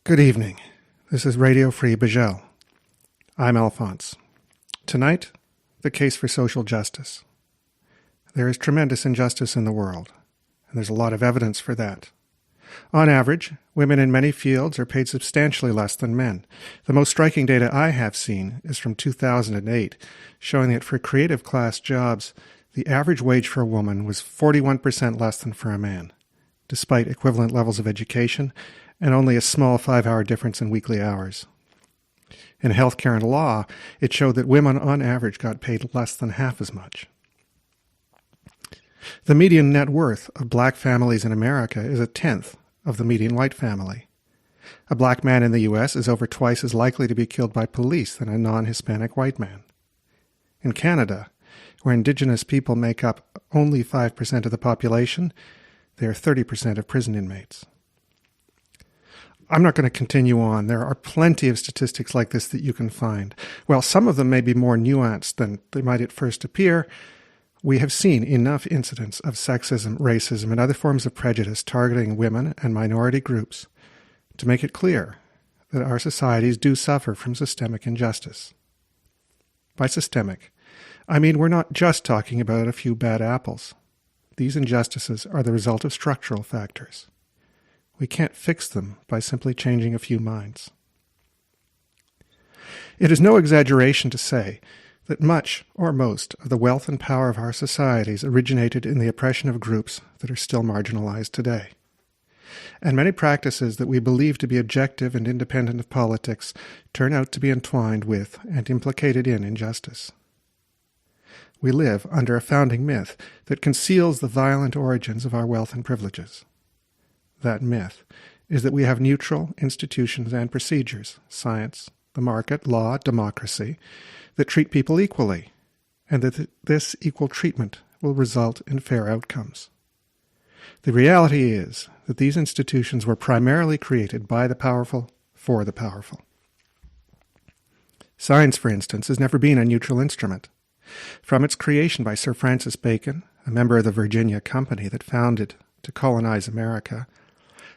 Good evening. This is Radio Free Bajel. I'm Alphonse. Tonight, the case for social justice. There is tremendous injustice in the world, and there's a lot of evidence for that. On average, women in many fields are paid substantially less than men. The most striking data I have seen is from 2008, showing that for creative class jobs, the average wage for a woman was 41% less than for a man, despite equivalent levels of education and only a small 5-hour difference in weekly hours. In healthcare and law, it showed that women on average got paid less than half as much. The median net worth of black families in America is a tenth of the median white family. A black man in the U.S. is over twice as likely to be killed by police than a non-Hispanic white man. In Canada, where Indigenous people make up only 5% of the population, they are 30% of prison inmates. I'm not going to continue on. There are plenty of statistics like this that you can find. While some of them may be more nuanced than they might at first appear, we have seen enough incidents of sexism, racism, and other forms of prejudice targeting women and minority groups to make it clear that our societies do suffer from systemic injustice. By systemic, I mean we're not just talking about a few bad apples. These injustices are the result of structural factors. We can't fix them by simply changing a few minds. It is no exaggeration to say that much or most of the wealth and power of our societies originated in the oppression of groups that are still marginalized today. And many practices that we believe to be objective and independent of politics turn out to be entwined with and implicated in injustice. We live under a founding myth that conceals the violent origins of our wealth and privileges. That myth is that we have neutral institutions and procedures, science, the market, law, democracy, that treat people equally, and that this equal treatment will result in fair outcomes. The reality is that these institutions were primarily created by the powerful for the powerful. Science, for instance, has never been a neutral instrument. From its creation by Sir Francis Bacon, a member of the Virginia Company that founded to colonize America,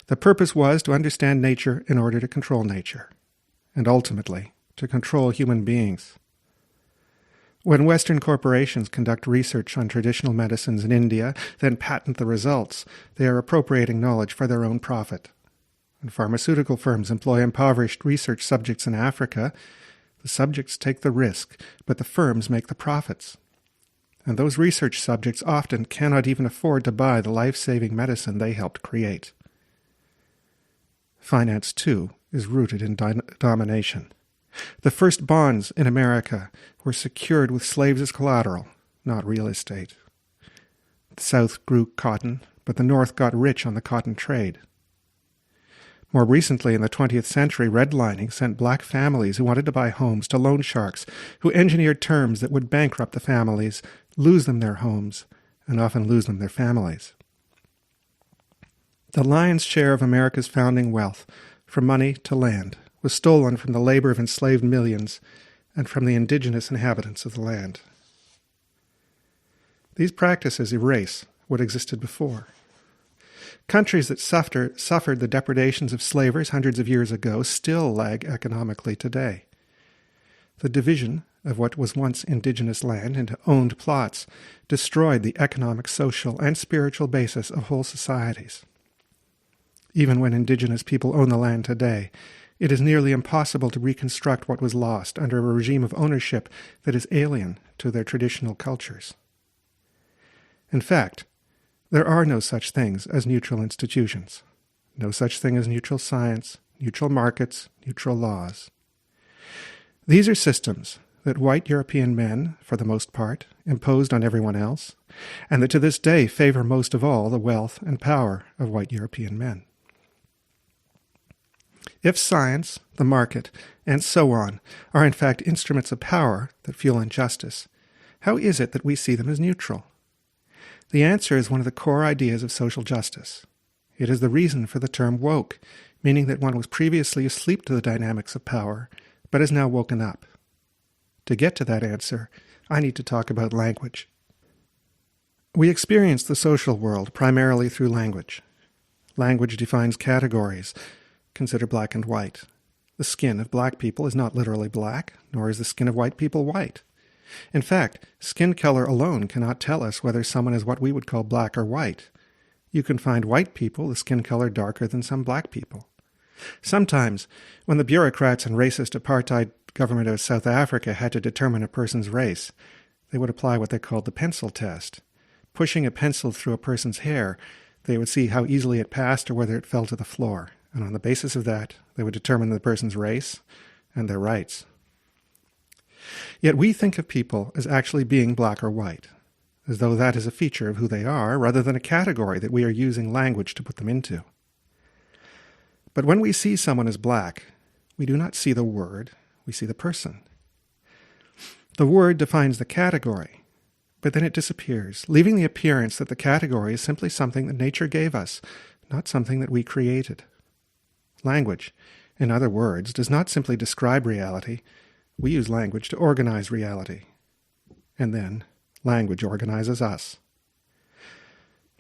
the purpose was to understand nature in order to control nature, and ultimately to control human beings. When Western corporations conduct research on traditional medicines in India, then patent the results, they are appropriating knowledge for their own profit. When pharmaceutical firms employ impoverished research subjects in Africa, the subjects take the risk, but the firms make the profits. And those research subjects often cannot even afford to buy the life-saving medicine they helped create. Finance, too, is rooted in domination. The first bonds in America were secured with slaves as collateral, not real estate. The South grew cotton, but the North got rich on the cotton trade. More recently, in the 20th century, redlining sent black families who wanted to buy homes to loan sharks, who engineered terms that would bankrupt the families, lose them their homes, and often lose them their families. The lion's share of America's founding wealth, from money to land, was stolen from the labor of enslaved millions and from the indigenous inhabitants of the land. These practices erase what existed before. Countries that suffered the depredations of slavers hundreds of years ago still lag economically today. The division of what was once indigenous land into owned plots destroyed the economic, social, and spiritual basis of whole societies. Even when indigenous people own the land today, it is nearly impossible to reconstruct what was lost under a regime of ownership that is alien to their traditional cultures. In fact, there are no such things as neutral institutions, no such thing as neutral science, neutral markets, neutral laws. These are systems that white European men, for the most part, imposed on everyone else, and that to this day favor most of all the wealth and power of white European men. If science, the market, and so on are in fact instruments of power that fuel injustice, how is it that we see them as neutral? The answer is one of the core ideas of social justice. It is the reason for the term woke, meaning that one was previously asleep to the dynamics of power, but is now woken up. To get to that answer, I need to talk about language. We experience the social world primarily through language. Language defines categories, consider black and white. The skin of black people is not literally black, nor is the skin of white people white. In fact, skin color alone cannot tell us whether someone is what we would call black or white. You can find white people with skin color darker than some black people. Sometimes, when the bureaucrats and racist apartheid government of South Africa had to determine a person's race, they would apply what they called the pencil test. Pushing a pencil through a person's hair, they would see how easily it passed or whether it fell to the floor. And on the basis of that, they would determine the person's race and their rights. Yet we think of people as actually being black or white, as though that is a feature of who they are, rather than a category that we are using language to put them into. But when we see someone as black, we do not see the word, we see the person. The word defines the category, but then it disappears, leaving the appearance that the category is simply something that nature gave us, not something that we created. Language, in other words, does not simply describe reality. We use language to organize reality. And then, language organizes us.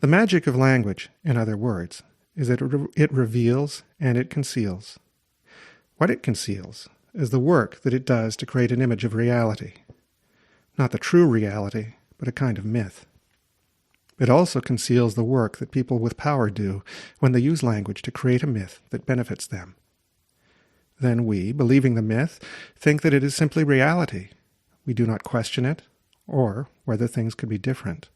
The magic of language, in other words, is that it reveals and it conceals. What it conceals is the work that it does to create an image of reality. Not the true reality, but a kind of myth. It also conceals the work that people with power do when they use language to create a myth that benefits them. Then we, believing the myth, think that it is simply reality. We do not question it, or whether things could be different.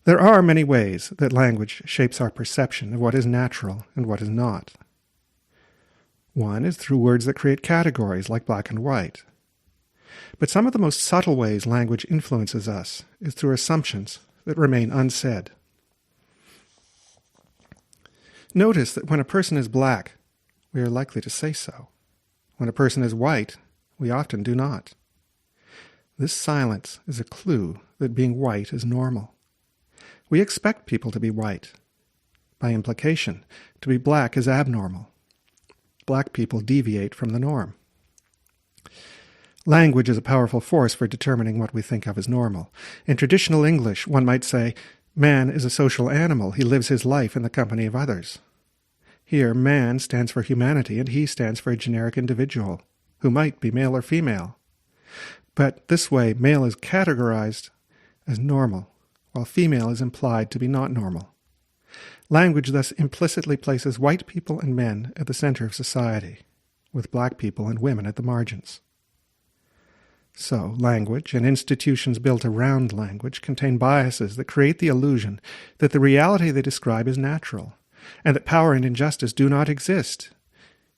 There are many ways that language shapes our perception of what is natural and what is not. One is through words that create categories like black and white. But some of the most subtle ways language influences us is through assumptions that remain unsaid. Notice that when a person is black, we are likely to say so. When a person is white, we often do not. This silence is a clue that being white is normal. We expect people to be white. By implication, to be black is abnormal. Black people deviate from the norm. Language is a powerful force for determining what we think of as normal. In traditional English, one might say, man is a social animal. He lives his life in the company of others. Here, man stands for humanity, and he stands for a generic individual, who might be male or female. But this way, male is categorized as normal, while female is implied to be not normal. Language thus implicitly places white people and men at the center of society, with black people and women at the margins. So, language and institutions built around language contain biases that create the illusion that the reality they describe is natural, and that power and injustice do not exist,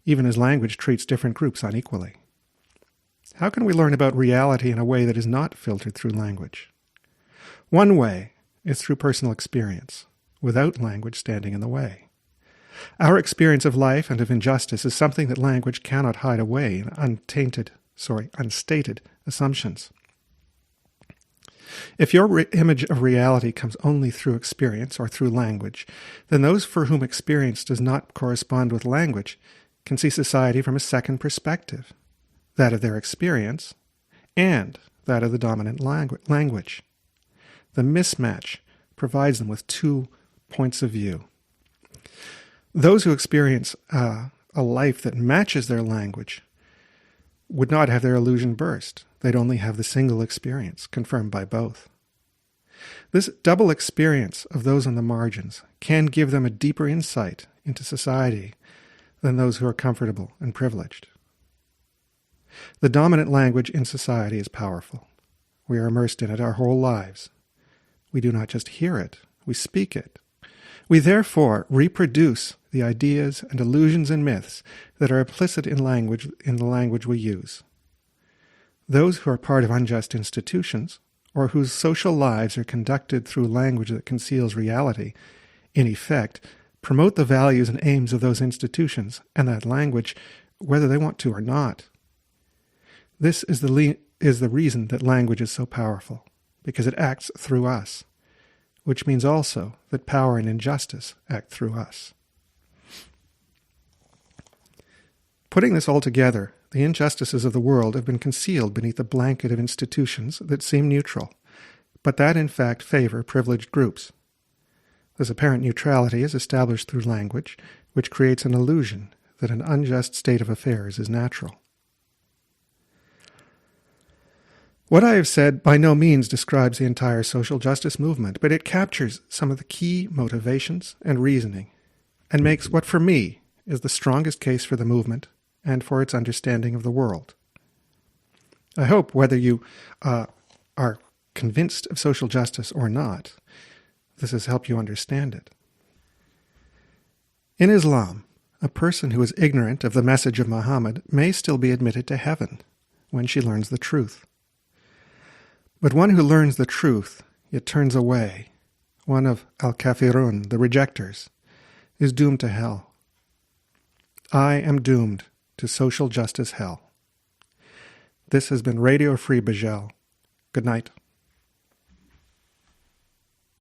even as language treats different groups unequally. How can we learn about reality in a way that is not filtered through language? One way is through personal experience, without language standing in the way. Our experience of life and of injustice is something that language cannot hide away in unstated assumptions. If your image of reality comes only through experience or through language, then those for whom experience does not correspond with language can see society from a second perspective, that of their experience and that of the dominant language. The mismatch provides them with 2 points of view. Those who experience a life that matches their language would not have their illusion burst. They'd only have the single experience, confirmed by both. This double experience of those on the margins can give them a deeper insight into society than those who are comfortable and privileged. The dominant language in society is powerful. We are immersed in it our whole lives. We do not just hear it, we speak it. We therefore reproduce the ideas and illusions and myths that are implicit in the language we use. Those who are part of unjust institutions, or whose social lives are conducted through language that conceals reality, in effect, promote the values and aims of those institutions and that language, whether they want to or not. This is the reason that language is so powerful, because it acts through us, which means also that power and injustice act through us. Putting this all together, the injustices of the world have been concealed beneath a blanket of institutions that seem neutral, but that in fact favor privileged groups. This apparent neutrality is established through language, which creates an illusion that an unjust state of affairs is natural. What I have said by no means describes the entire social justice movement, but it captures some of the key motivations and reasoning, and makes what for me is the strongest case for the movement and for its understanding of the world. I hope whether you are convinced of social justice or not, this has helped you understand it. In Islam, a person who is ignorant of the message of Muhammad may still be admitted to heaven when she learns the truth. But one who learns the truth, yet turns away, one of al-kafirun, the rejectors, is doomed to hell. I am doomed to social justice hell. This has been Radio Free Bajel. Good night.